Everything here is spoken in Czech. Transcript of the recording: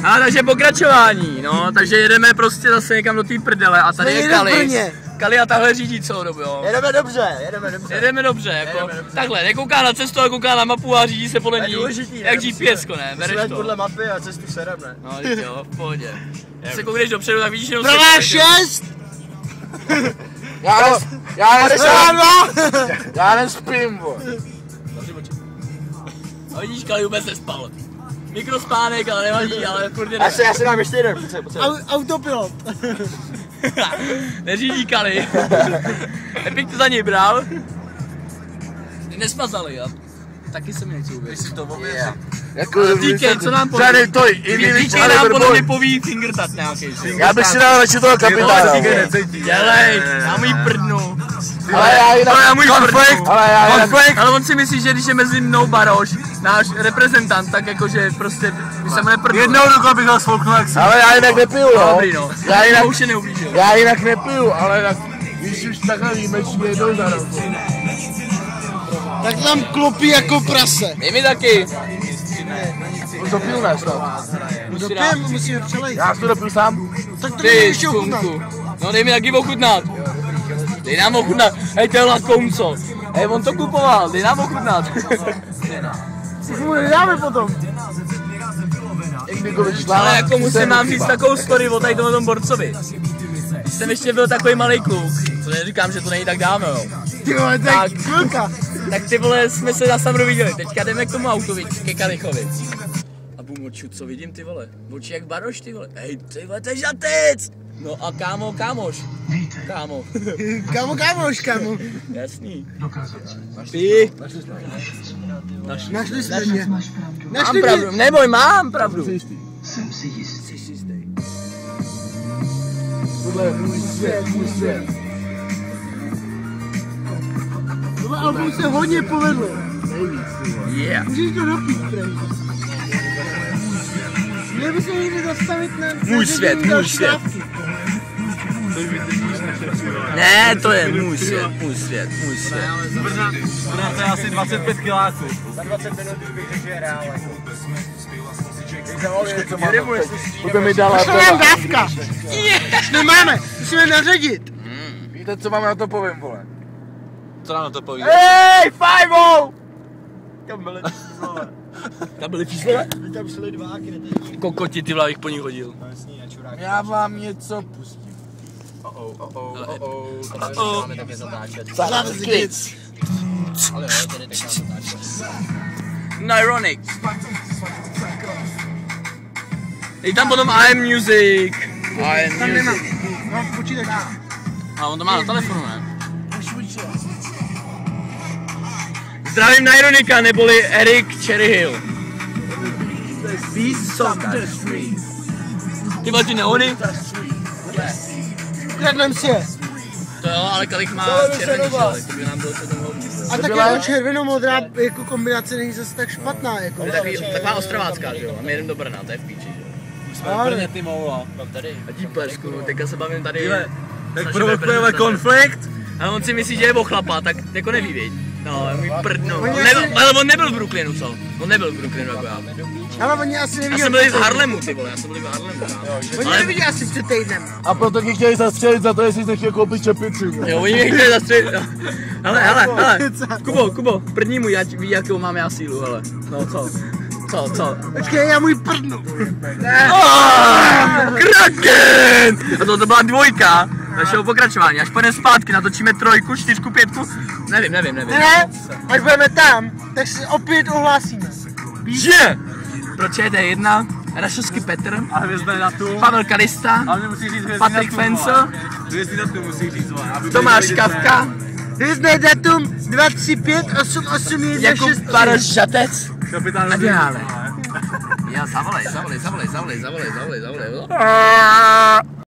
A takže pokračování, no, takže jedeme prostě zase někam do té prdele a tady je Kali. Kali a tahle řídí celou dobu, jo. Jedeme dobře. Jedeme dobře, jako takhle, nekouká na cestu, ale kouká na mapu a řídí se podle ní. Jak GPS, ne? Bereš to. Podle mapy a cestu serem, ne? No, jo, v pohodě. Když se koukneš dopředu, tak vidíš jenom Pravá 6! Já nespím, bo. A vidíš, Kali vůbec nespal. Mikrospánek, ale nevadí, ale furt jde. Já si dám ještě jeden, Autopilot. Neřídí Kali. Epic to za něj bral. Nesmazali, jo. Taky se mi nechci uvěřit. si to ověřit. Jako, Týkej, co nám poví? Týkej nám podle mě poví fingertat nějaký. Já bych si dal radši toho kapitána. Dělej, já můj prdnu. Ale já jinak... Konflikt. Ale on si myslí, že když je mezi mnou Baroš, náš reprezentant, tak jakože prostě by se mu neprdnul. Jednou dokud bych ho svouknul jak si. Ale já jinak nepiju, jo. Dobrý, no. Já jinak nepiju, ale tak, když už takhle výjimečně jednou za rok. Tak tam klopí jako prase. Dej mi taky. Už dopiju ne, Musíme přelejt. Já si to dopiju sám. Tak to Ty, ještě ochutnat. No dej mi taky ochutnat. Dej nám ochutnat. Hej, to je lakoumco. Hej, on to kupoval, dej nám ochutnat. Už mu nedáme potom. Ale jako musím vám říct takovou story o tady tom borcovi. Když jsem ještě byl takový malý kluk, co neříkám, že to není tak dávno, jo. Ty vole, tak chvilka. Tak ty vole, jsme se na Samru viděli, teďka jdeme k tomu autu, ke Kalichovi. A bum oču, co vidím ty vole? Oči jak Baroš ty vole. Hej, ty vole, to je žatec! No a kámoš. Kámo. Kámoš. Jasný. Ty. Našli jsme mě. Mám pravdu, neboj, mám pravdu. Jsem si jistý. Tohle je můj svět. Tohle album se hodně povedlo. Yeah. Můžeš to dopít, prej. Měl by se někdy zastavit na... Můj svět. Ne, to je můj svět. Brna to je asi 25 kiláků. Za 20 minut už bych řekl, že je reálně. To mi dala To je dávka. Nemáme, musíme naředit. Víte, co vám na to povím, vole? Co nám na to poví? Hej, Fajmo! Tam byly čísla? Tam šli dváky, Kokoti, ty vole, bych po ní hodil. Já vám něco pustím. Máme také zatáčet. Kids. Ale jo, tady tak zatáčet. Ironic. Dej tam potom IM Music. Tam nemám. Mám v počítači. A on to má na telefonu, ne? Zdravím na Ironika, neboli Eric Cherryhill. Beast Song. Ty vole, ty neony? Kradnem si je. To jo, ale Kalich má červený šelek, to by nám bylo co tomu. A tak jako červeno-modrá jako kombinace není zase tak špatná. Jako. To je taková ostrovácká, že jo? A my jedeme do Brna, to je v píči, že jo? Jsme v Brně, ty moulo. Tady. A tím plesku, teďka se bavím tady. Tak provokujeme konflikt. Ale on si myslí, že je ochlapa, tak jako neví, viď? No, můj prdno. Ale on nebyl v Brooklynu, co? On nebyl v Brooklynu jako já. Ale oni asi neví. Já jsem byl v Harlemu, ty vole, já jsem byl v Harlemu. Oni nevidí asi před týdnem. A proto mě chtěli zastřelit za to, jestli jsi nechtěl koupit čepici. Jo, oni mě chtěli zastřelit. Hele, Kubo, prdní můj, ví, jakou mám já sílu, hele. No, co? Počkej, já můj prdnu. Kraken! A to byla dvojka našeho pokračování. Až půjdeme zpátky, natočíme 3, 4, 5. Nevím. Ne, až budeme tam, tak se opět ohlásíme. Že? Pro ČT1, Rašovský Petr, A hvězdné datum. Pavel Kalista, Ale nemusíš říct hvězdný Patrik datum, Fencer, vole. Hvězdný datum musíš říct, vole. Tomáš Kavka, Hvězdné datum 2, 3, 5, 8, 8, 1, 6, Jakub Baroš Žatec. Kapitán A Levin, dále. vole. Já zavolej.